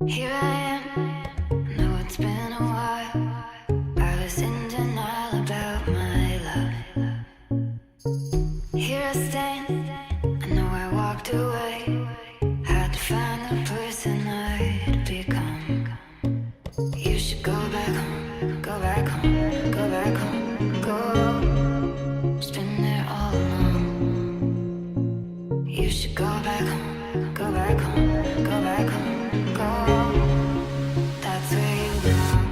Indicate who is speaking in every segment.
Speaker 1: Here I am, know it's been a while. I was in denial about my love. Here I stand, I know I walked away. Had to find the person I'd become. You should go back home, go back home, go back home, go. Just been there all along. You should go back home, go back home, go back home, go. That's where you belong.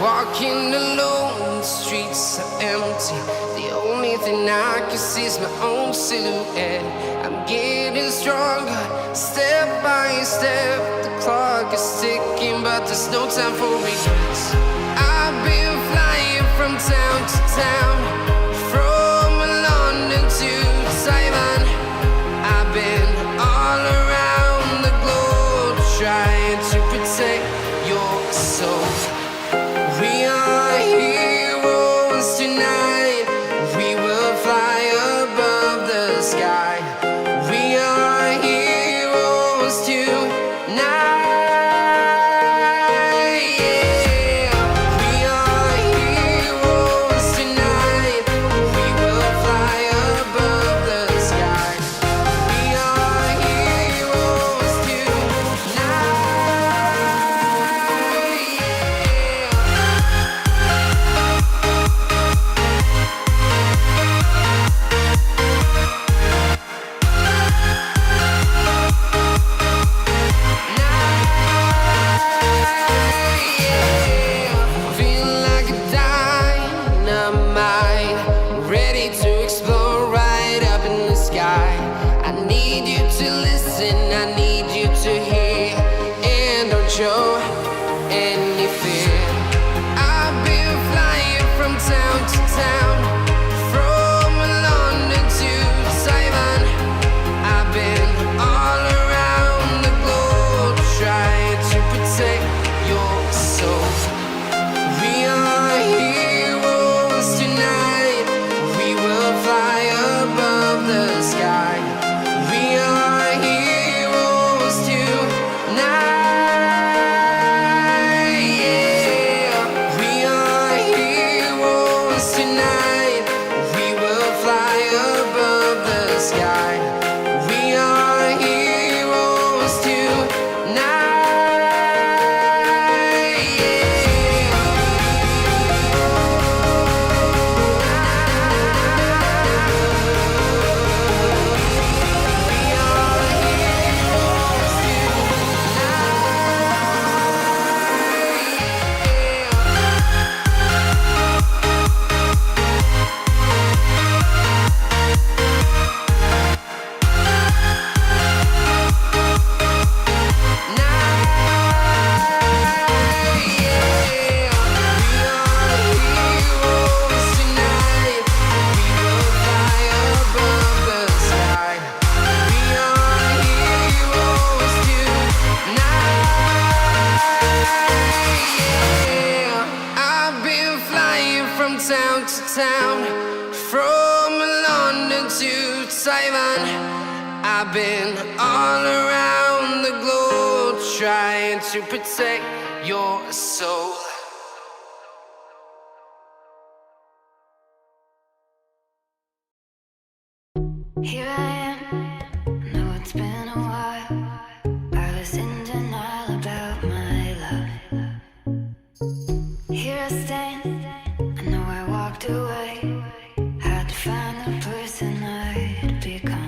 Speaker 2: Walking alone, the streets are empty. The only thing I can see is my own silhouette. I'm getting stronger, step by step. The clock is ticking, but there's no time for regrets. I've been flying from town to town, from London to Taiwan. I've been all around the globe, trying to protect your soul. We are heroes tonight. We will fly above the sky. We are heroes tonight. Yeah. We are heroes tonight. to Taiwan. I've been all around the globe trying to protect your soul.
Speaker 1: Here I am, know it's been a while. I was in denial about my love. Here I stand, I know I walked away. Had to find the person I'd become.